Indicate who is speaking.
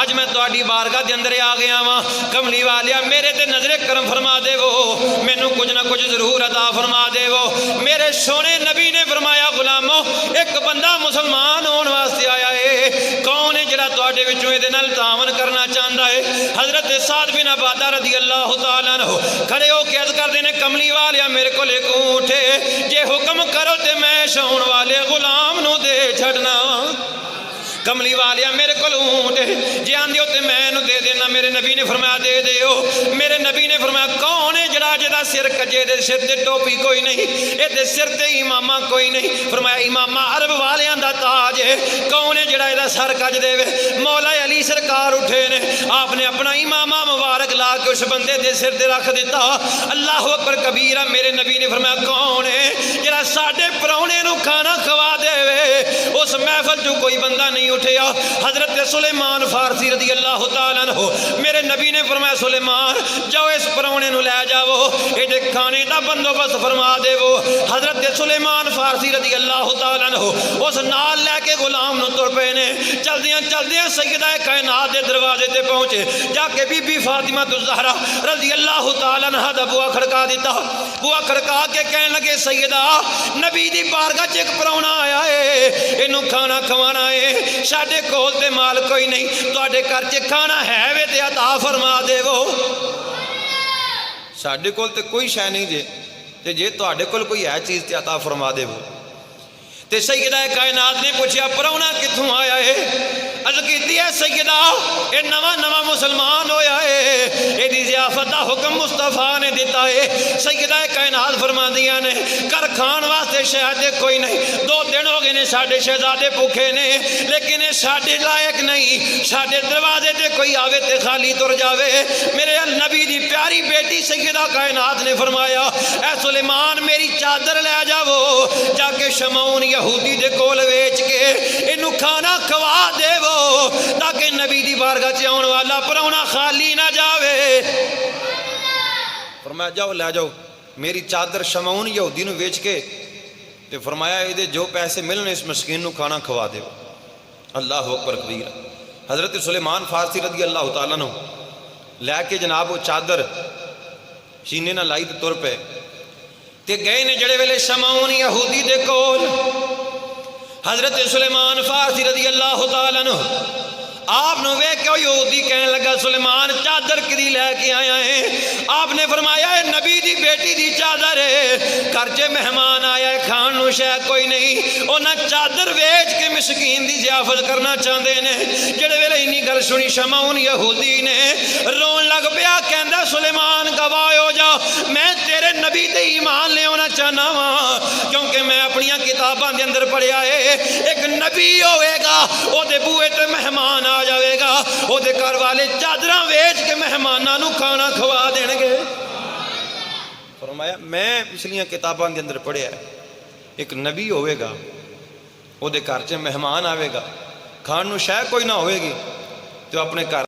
Speaker 1: اج میں تہاڈی بارگاہ دے اندر آ گیا وا، کملی والیا میرے تے نظر کرم فرما دے وہ، مینوں کچھ نہ کچھ ضرور عطا فرما دے وہ۔ میرے سونے نبی نے فرمایا غلامو ایک بندہ مسلمان ہون واسطے آیا ہے، کون ہے جڑا تہاڈے وچوں اے دے نال تعاون کرنا چاہندا ہے؟ حضرت سعد بن عبادہ رضی اللہ تعالیٰ عنہ کھڑے ہو کے عرض کردے نے کملی والیا میرے کول ایک اونٹ ہے، جے حکم کرو تے میں شاؤن والے غلام نو دے چھڑنا۔ کملی والیا میرے کو اونٹ ہے، جی آندے ہو تے میں نو دے دینا۔ میرے نبی نے فرمایا دے دیو۔ میرے نبی نے فرمایا کون ہے جڑا جدا سر کجے دے سر تے ٹوپی کوئی نہیں، اے دے سر تے امامہ کوئی نہیں؟ فرمایا امامہ عرب والیاں دا تاج ہے، کون ہے جڑا ادا سر کج دے وے؟ مولا علی سرکار اٹھے نے، آپ نے اپنا امامہ مبارک لا کے اس بندے دے سر تے رکھ دیتا۔ اللہ اکبر کبیرہ۔ میرے نبی نے فرمایا کون ہے جڑا ساڈے پرونے نو کھانا کھوا دے وے؟ اس محفل جو کوئی بندہ نہیں اٹھیا۔ حضرت سلیمان فارسی رضی اللہ تعالیٰ عنہ میرے نبی نے فرمایا سلیمان جاؤ اس پرونے نو لے جاؤ، یہ کھانے دا بندوبست فرما دے وہ۔ حضرت سلیمان فارسی رضی اللہ تعالیٰ عنہ اس نال لے کے غلام نو تر پے نے۔ چلدیاں چلدیاں سیدہ کائنات دے دروازے تے پہنچے، جا کے بی بی فاطمہ الزہرا رضی اللہ تعالیٰ عنہ دا بوا کھڑکا دیتا۔ بوا کھڑکا کے کہنے لگے سیدہ نبی دی بارگاہ چ ایک پرونا آیا ہے، اینو کھانا کھوانا ہے، ساڈے کول تے مال کوئی نہیں، تہاڈے گھر چ کھانا ہے وے تے عطا فرما دے وہ۔ ساڈے کول تے کوئی شے نہیں جے، تے جے تہاڈے کول کوئی ہے چیز تے عطا فرما دے وہ۔ تے سیدہ کائنات نے پوچھا پرونا کتھوں آیا ہے؟ عرض کیتی ہے سیدہ اے نواں نواں مسلمان ہویا ہے، اے دی ضیافت دا حکم مصطفیٰ نے دیتا ہے۔ سیدہ کائنات فرماندیاں نے کر کھان واسطے شہد کوئی نہیں، 2 دن ہو گئے نے ساڈے شہزادے بھوکے نے، لیکن اے ساڈے لائق نہیں، ساڈے دروازے تے کوئی آوے تے خالی تر جاوے۔ میرے نبی دی پیاری بیٹی سیدہ کائنات نے فرمایا اے سلیمان میری چادر لے جاؤ، جا کے شمعون یہودی دے کول ویچ کے اینو کھانا کھوا دے وہ، تاکہ نبی دی بارگاہ چ آن والا پرونا خالی نہ جاوے۔ فرمایا جاؤ لے جاؤ میری چادر شمعون یہودی نو ویچ کے، تے فرمایا اے دے جو پیسے ملنے اس مسکین نو کھانا کھوا دے۔ اللہ اکبر کبیر۔ حضرت سلیمان فارسی رضی اللہ تعالیٰ عنہ لے کے جناب وہ چادر سینے نہ لائی تے تر پے، تے گئے نے جڑے ویلے شمعون یہودی دے کول۔ حضرت سلیمان فارسی رضی اللہ تعالیٰ عنہ آپ نے وے کہ یہودی کہنے لگا سلیمان چادر کدی لے کے آیا ہے؟ آپ نے فرمایا ہے نبی دی بیٹی دی چادر ہے، گھر چ مہمان آیا ہے کھان نو شے کوئی نہیں، انہاں چادر ویچ کے مسکین دی ضیافت کرنا چاہندے نے۔ جڑے ویلے اینی گل سنی شمعون یہودی نے رون لگ پیا، کہندا سلیمان گواہ ہو جا میں تیرے نبی تے ایمان لے آنا چاہنا وا، کیونکہ میں اپنی کتاباں دے اندر پڑھیا ہے ایک نبی ہوئے گا او دے بوئے تے مہمان آ جاوے گا، او دے گھر والے چادراں ویچ کے مہماناں نو کھانا کھوا دین گے۔ فرمایا میں پچھلیاں کتاباں دے اندر پڑھیا ہے ایک نبی ہوئے گا، او دے گھر چ مہمان آوے گا، کھان نو شے کوئی نہ ہوئے گی، تو اپنے گھر